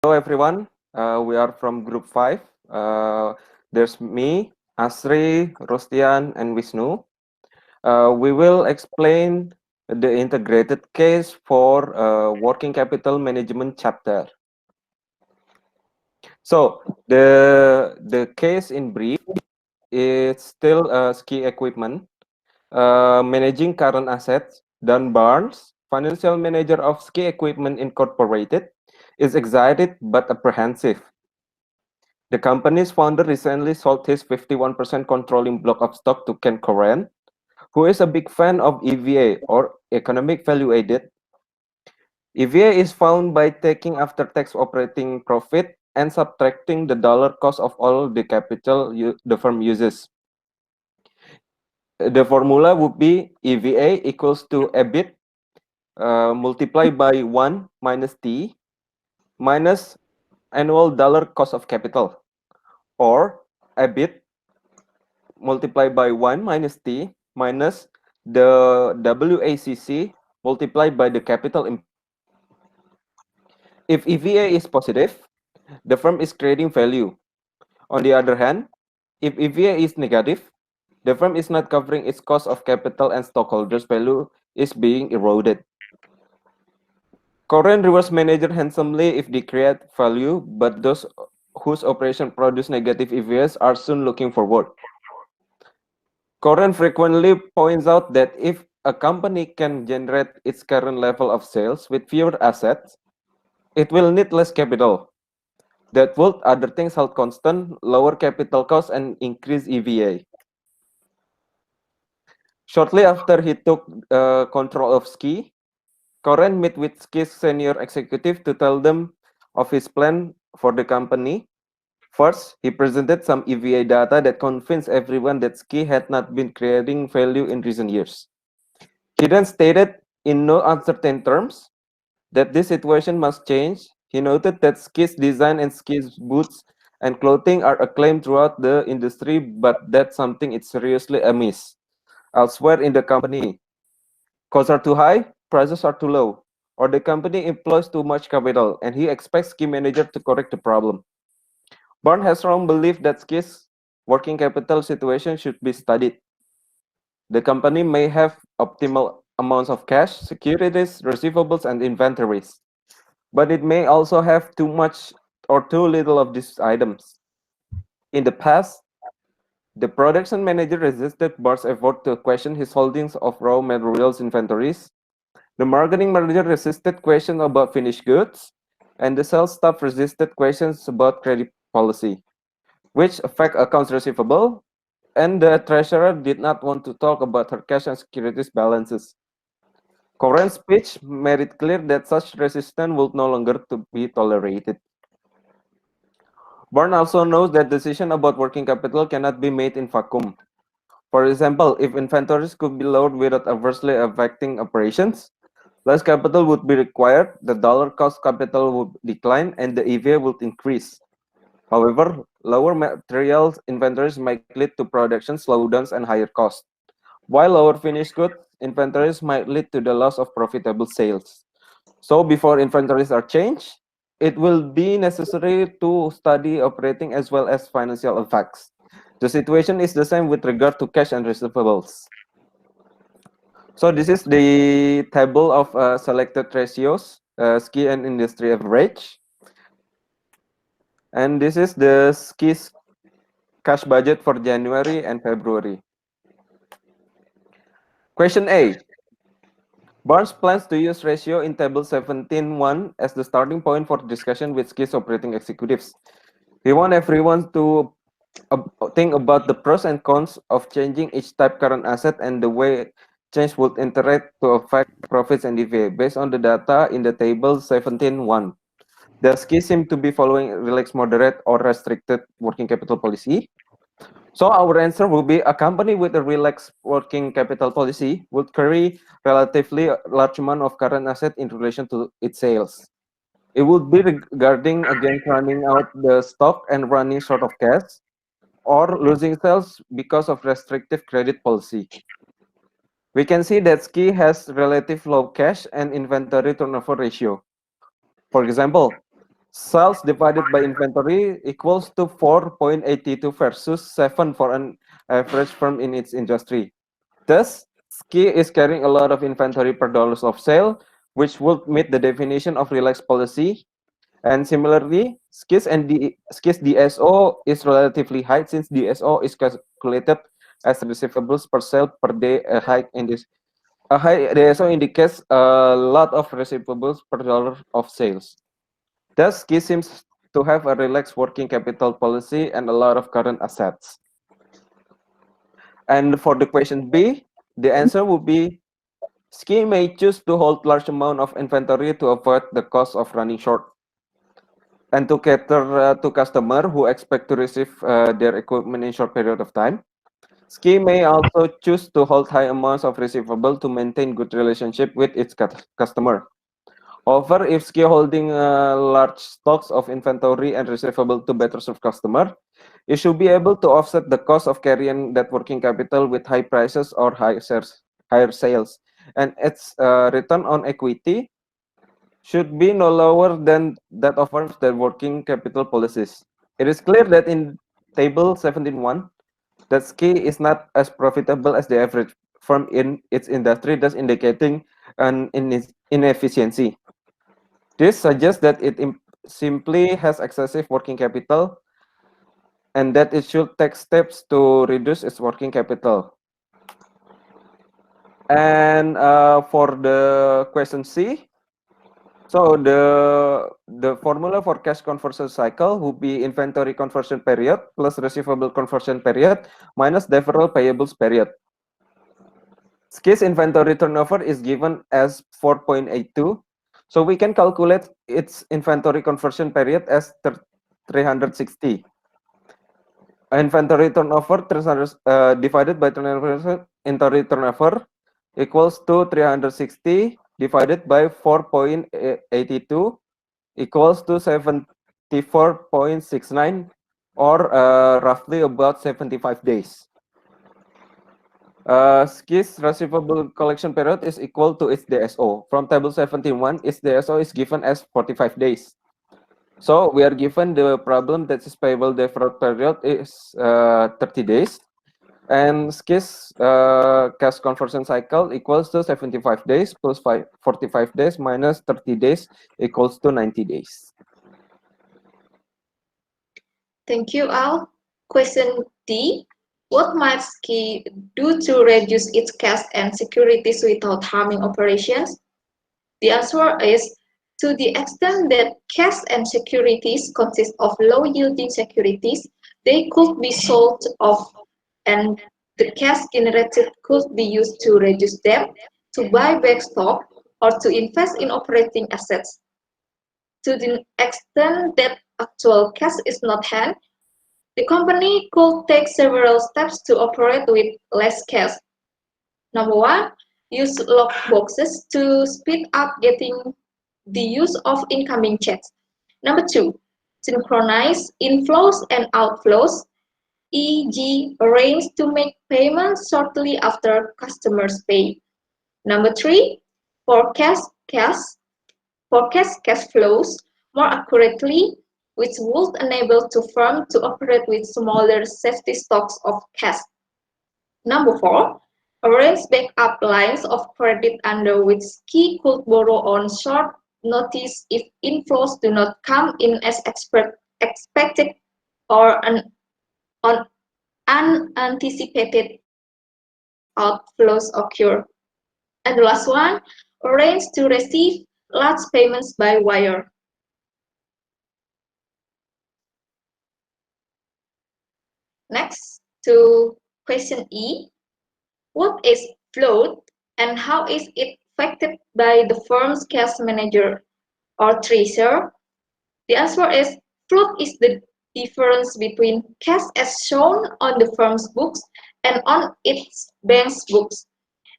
Hello everyone, we are from group 5. There's me, Asri, Rostian, and Wisnu. We will explain the integrated case for working capital management chapter. So the case in brief is still ski equipment, managing current assets. Dan Barnes, financial manager of Ski Equipment Incorporated, is excited but apprehensive. The company's founder recently sold his 51% controlling block of stock to Ken Koren, who is a big fan of EVA, or economic value added. EVA is found by taking after-tax operating profit and subtracting the dollar cost of all the capital the firm uses. The formula would be EVA equals to EBIT multiplied by 1 minus T minus annual dollar cost of capital, or EBIT multiplied by 1 minus T minus the WACC multiplied by the capital. If EVA is positive, the firm is creating value. On the other hand, if EVA is negative, the firm is not covering its cost of capital and stockholders' value is being eroded. Current reverse manager handsomely if they create value, but those whose operation produce negative EVAs are soon looking forward. Coren frequently points out that if a company can generate its current level of sales with fewer assets, it will need less capital. That would, other things held constant, lower capital costs and increase EVA. Shortly after he took control of Ski, Coren met with Ski's senior executive to tell them of his plan for the company. First, he presented some EVA data that convinced everyone that Ski had not been creating value in recent years. He then stated in no uncertain terms that this situation must change. He noted that Ski's design and Ski's boots and clothing are acclaimed throughout the industry, but that something is seriously amiss elsewhere in the company. Costs are too high, prices are too low, or the company employs too much capital, and he expects Ski manager to correct the problem. Barn has strong belief that Ski's working capital situation should be studied. The company may have optimal amounts of cash, securities, receivables, and inventories, but it may also have too much or too little of these items. In the past, the production manager resisted Bart's effort to question his holdings of raw materials inventories. The marketing manager resisted questions about finished goods, and the sales staff resisted questions about credit policy, which affect accounts receivable, and the treasurer did not want to talk about her cash and securities balances. Coren's speech made it clear that such resistance would no longer to be tolerated. Barn also knows that decision about working capital cannot be made in vacuum. For example, if inventories could be lowered without adversely affecting operations, less capital would be required, the dollar cost capital would decline, and the EVA would increase. However, lower materials inventories might lead to production slowdowns and higher costs, while lower finished goods inventories might lead to the loss of profitable sales. So before inventories are changed, it will be necessary to study operating as well as financial effects. The situation is the same with regard to cash and receivables. So this is the table of selected ratios, ski and industry average. And this is the ski's cash budget for January and February. Question A. Barnes plans to use ratio in table 17.1 as the starting point for discussion with Ski's operating executives. We want everyone to think about the pros and cons of changing each type current asset and the way change would interact to affect profits and EVA based on the data in the table 17.1. Does Ski seem to be following relaxed, moderate, or restricted working capital policy? So our answer will be a company with a relaxed working capital policy would carry relatively large amount of current asset in relation to its sales. It would be regarding against running out the stock and running short of cash, or losing sales because of restrictive credit policy. We can see that Ski has relative low cash and inventory turnover ratio. For example, Sales divided by inventory equals to 4.82 versus 7 for an average firm in its industry. Thus, Ski is carrying a lot of inventory per dollars of sale, which would meet the definition of relaxed policy. And similarly, Ski's DSO is relatively high since DSO is calculated as receivables per sale per day. A high DSO indicates a lot of receivables per dollar of sales. Thus, Ski seems to have a relaxed working capital policy and a lot of current assets. And for the question B, the answer would be Ski may choose to hold large amount of inventory to avoid the cost of running short and to cater to customer who expect to receive their equipment in short period of time. Ski may also choose to hold high amounts of receivable to maintain good relationship with its customer. However, if Ski holding large stocks of inventory and receivable to better serve customer, you should be able to offset the cost of carrying that working capital with high prices or higher sales, and its return on equity should be no lower than that of firms that working capital policies. It is clear that in table 17.1, that Ski is not as profitable as the average firm in its industry, thus indicating an inefficiency. This suggests that it simply has excessive working capital and that it should take steps to reduce its working capital. And for the question C, so the formula for cash conversion cycle would be inventory conversion period plus receivable conversion period minus deferral payables period. Ski's inventory turnover is given as 4.82. So we can calculate its inventory conversion period as 360. Inventory turnover 300, divided by inventory turnover equals to 360 divided by 4.82 equals to 74.69 or roughly about 75 days. Ski's receivable collection period is equal to its DSO. From table 17.1, its DSO is given as 45 days. So we are given the problem that its payable deferred period is 30 days. And Ski's cash conversion cycle equals to 75 days plus 45 days minus 30 days equals to 90 days. Thank you, Al. Question D. What might Ski do to reduce its cash and securities without harming operations? The answer is to the extent that cash and securities consist of low-yielding securities, they could be sold off and the cash generated could be used to reduce debt, to buy back stock, or to invest in operating assets. To the extent that actual cash is not hand, the company could take several steps to operate with less cash. Number one, use lockboxes to speed up getting the use of incoming checks. Number two, synchronize inflows and outflows, e.g., arrange to make payments shortly after customers pay. Number three, forecast cash flows more accurately, which would enable the firm to operate with smaller safety stocks of cash. Number four, arrange backup lines of credit under which Ski could borrow on short notice if inflows do not come in as expected or on unanticipated outflows occur. And the last one, arrange to receive large payments by wire. Next, to question E. What is float and how is it affected by the firm's cash manager or treasurer? The answer is float is the difference between cash as shown on the firm's books and on its bank's books.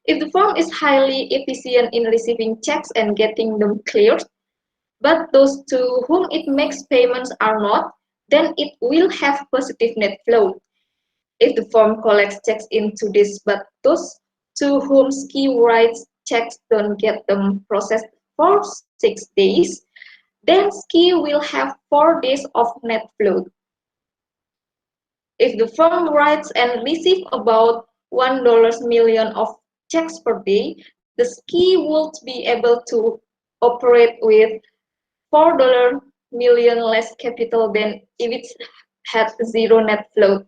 If the firm is highly efficient in receiving checks and getting them cleared, but those to whom it makes payments are not, then it will have positive net flow. If the firm collects checks into this, but those to whom Ski writes checks don't get them processed for 6 days, then Ski will have 4 days of net float. If the firm writes and receives about $1 million of checks per day, the Ski would be able to operate with $4 million less capital than if it had zero net float.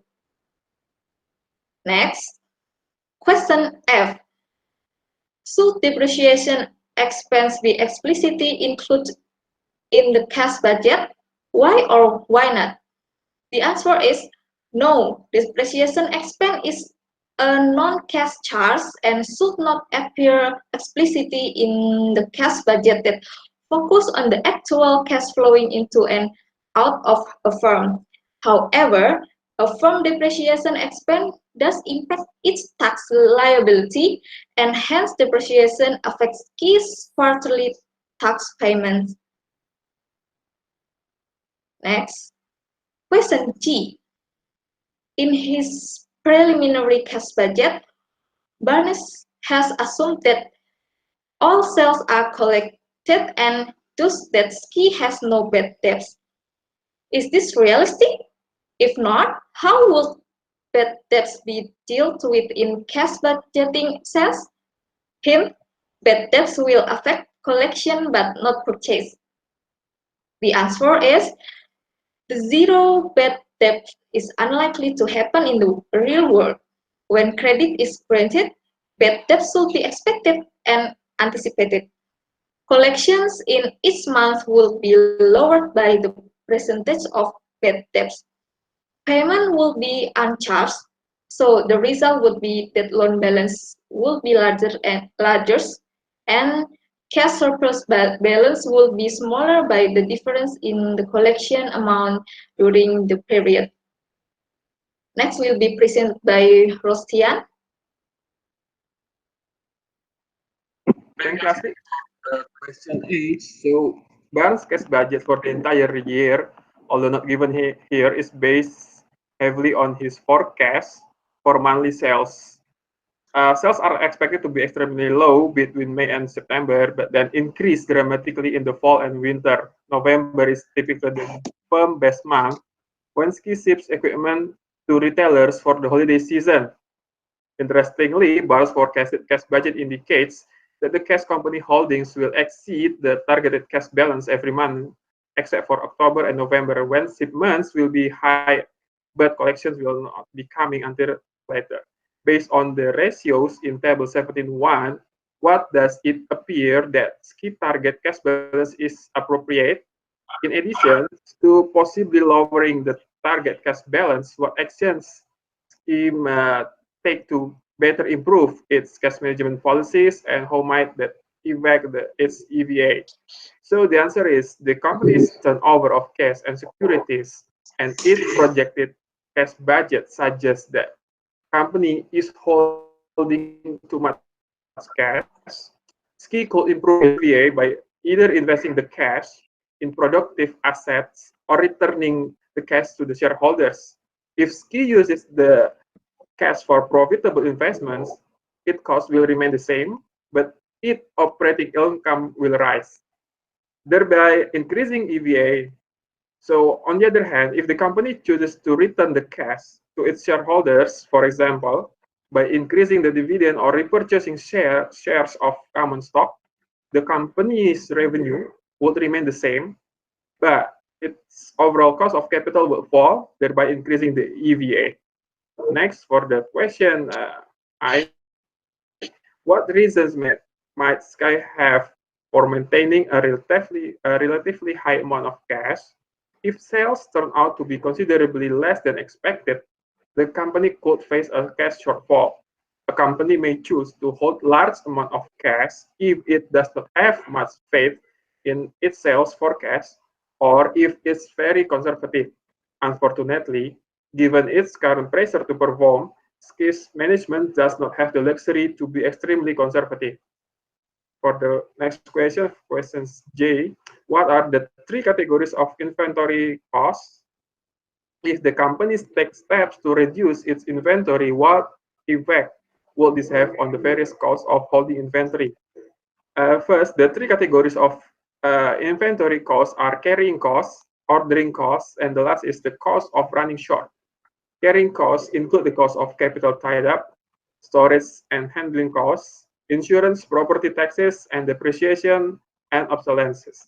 Next, question F. Should depreciation expense be explicitly included in the cash budget? Why or why not? The answer is no. Depreciation expense is a non-cash charge and should not appear explicitly in the cash budget that focus on the actual cash flowing into and out of a firm. However, a firm depreciation expense does impact its tax liability, and hence depreciation affects its quarterly tax payments. Next, question G. In his preliminary cash budget, Barnes has assumed that all sales are collected and thus that Ski has no bad debts. Is this realistic? If not, how would bad debts be dealt with in cash budgeting cells? Hint, bad debts will affect collection but not purchase. The answer is the zero bad debt is unlikely to happen in the real world. When credit is granted, bad debts should be expected and anticipated. Collections in each month will be lowered by the percentage of bad debts. Payment will be uncharged, so the result would be that loan balance will be larger, and cash surplus balance will be smaller by the difference in the collection amount during the period. Next will be presented by Rostian. Thank you, Asri. Question is, so Barnes' cash budget for the entire year, although not given here, is based heavily on his forecast for monthly sales. Sales are expected to be extremely low between May and September, but then increase dramatically in the fall and winter. November is typically the firm best month when Ski ships equipment to retailers for the holiday season. Interestingly, Barnes' forecasted cash budget indicates that the cash company holdings will exceed the targeted cash balance every month, except for October and November, when shipments will be high, but collections will not be coming until later. Based on the ratios in Table 17.1, what does it appear that Ski target cash balance is appropriate? In addition to possibly lowering the target cash balance, what actions Ski take to better improve its cash management policies, and how might that impact its EVA? So the answer is the company's turnover of cash and securities and its projected cash budget suggests that company is holding too much cash. Ski could improve EVA by either investing the cash in productive assets or returning the cash to the shareholders. If Ski uses the cash for profitable investments, its cost will remain the same, but its operating income will rise, thereby increasing EVA. So, on the other hand, if the company chooses to return the cash to its shareholders, for example, by increasing the dividend or repurchasing shares of common stock, the company's revenue would remain the same, but its overall cost of capital will fall, thereby increasing the EVA. Next, for the question, what reasons might Sky have for maintaining a relatively high amount of cash? If sales turn out to be considerably less than expected, the company could face a cash shortfall. A company may choose to hold large amount of cash if it does not have much faith in its sales forecast, or if it's very conservative. Unfortunately, given its current pressure to perform, Ski's management does not have the luxury to be extremely conservative. For the next question, questions J, what are the three categories of inventory costs? If the company takes steps to reduce its inventory, what effect will this have on the various costs of holding inventory? First, the three categories of inventory costs are carrying costs, ordering costs, and the last is the cost of running short. Carrying costs include the cost of capital tied up, storage and handling costs, insurance, property taxes, and depreciation and obsolescence.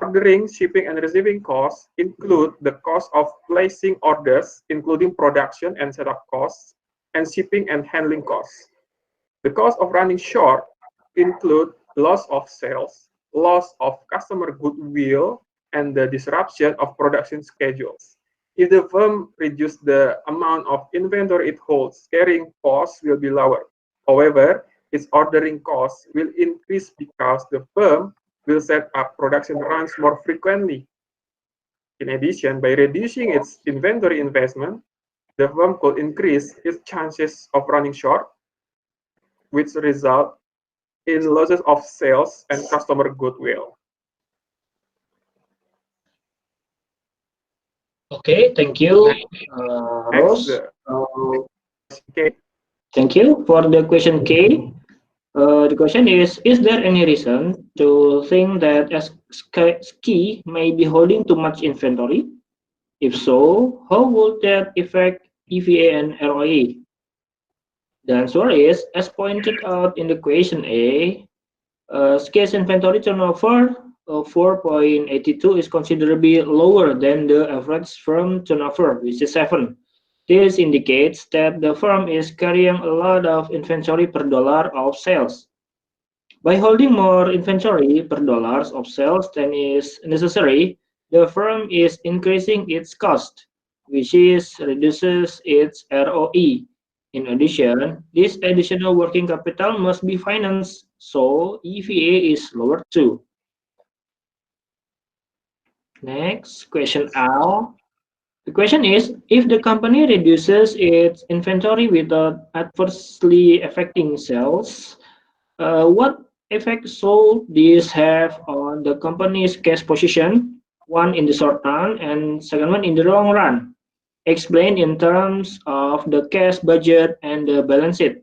Ordering, shipping, and receiving costs include the cost of placing orders, including production and setup costs, and shipping and handling costs. The cost of running short include loss of sales, loss of customer goodwill, and the disruption of production schedules. If the firm reduces the amount of inventory it holds, carrying costs will be lower. However, its ordering costs will increase because the firm will set up production runs more frequently. In addition, by reducing its inventory investment, the firm could increase its chances of running short, which result in losses of sales and customer goodwill. Okay, thank you, Next, Rose. okay. Thank you for the question K. The question is there any reason to think that Ski may be holding too much inventory? If so, how would that affect EVA and ROE? The answer is, as pointed out in the question A, Ski's inventory turnover of 4.82 is considerably lower than the average firm turnover, which is 7. This indicates that the firm is carrying a lot of inventory per dollar of sales. By holding more inventory per dollars of sales than is necessary, the firm is increasing its cost, which reduces its ROE. In addition, this additional working capital must be financed, so EVA is lower too. Next, question L. The question is, if the company reduces its inventory without adversely affecting sales, what effect should this have on the company's cash position, one in the short run and second one in the long run? Explain in terms of the cash budget and the balance sheet.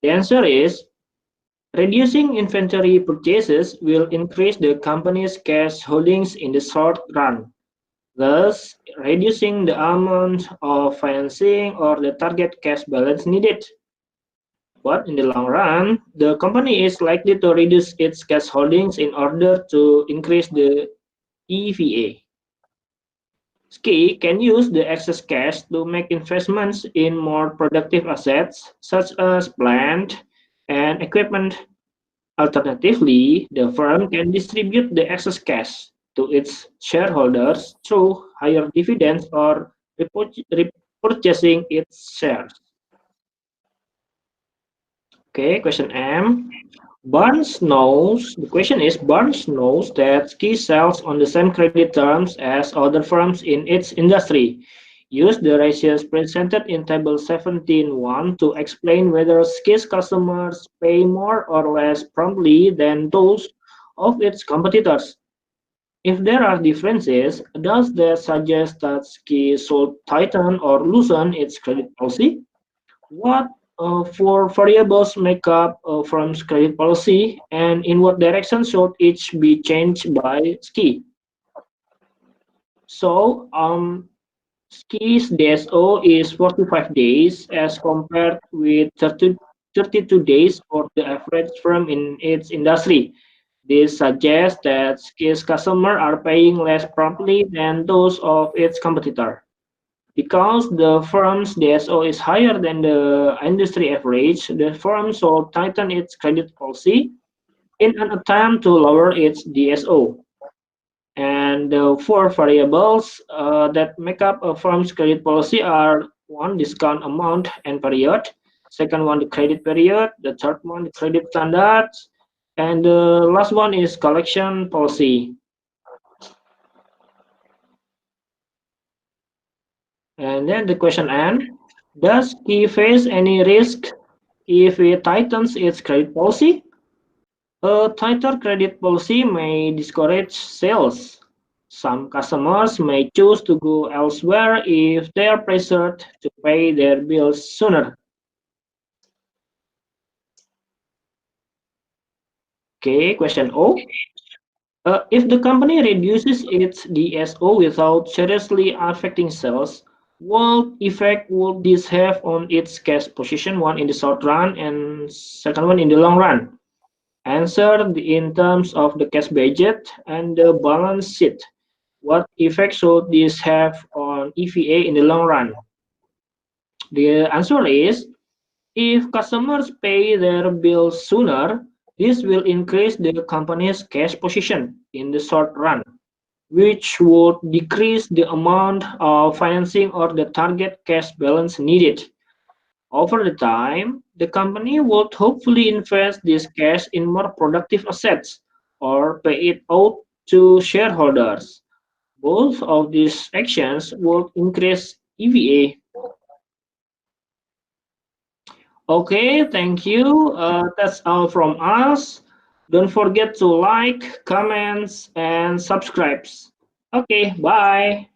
The answer is, reducing inventory purchases will increase the company's cash holdings in the short run, thus reducing the amount of financing or the target cash balance needed. But in the long run, the company is likely to reduce its cash holdings in order to increase the EVA. Ski can use the excess cash to make investments in more productive assets, such as plant and equipment. Alternatively, the firm can distribute the excess cash to its shareholders through higher dividends or repurchasing its shares. Okay, question M. The question is, Barnes knows that Ski sells on the same credit terms as other firms in its industry. Use the ratios presented in table 17.1 to explain whether Ski's customers pay more or less promptly than those of its competitors. If there are differences, does that suggest that Ski should tighten or loosen its credit policy? What four variables make up a firm's credit policy, and in what direction should each be changed by Ski? So, Ski's DSO is 45 days as compared with 32 days for the average firm in its industry. This suggests that Ski's customers are paying less promptly than those of its competitor. Because the firm's DSO is higher than the industry average, the firm should tighten its credit policy in an attempt to lower its DSO. And the four variables that make up a firm's credit policy are: one, discount amount and period; second one, the credit period; the third one, the credit standards; and the last one is collection policy. And then the question N, does Ski face any risk if it tightens its credit policy? A tighter credit policy may discourage sales. Some customers may choose to go elsewhere if they are pressured to pay their bills sooner. Okay, question O. If the company reduces its DSO without seriously affecting sales, what effect would this have on its cash position, one in the short run and second one in the long run? Answer in terms of the cash budget and the balance sheet. What effect should this have on EVA in the long run? The answer is, if customers pay their bills sooner, this will increase the company's cash position in the short run, which would decrease the amount of financing or the target cash balance needed. Over the time, the company would hopefully invest this cash in more productive assets or pay it out to shareholders. Both of these actions would increase EVA. Okay, thank you. That's all from us. Don't forget to like, comments, and subscribe. Okay, bye.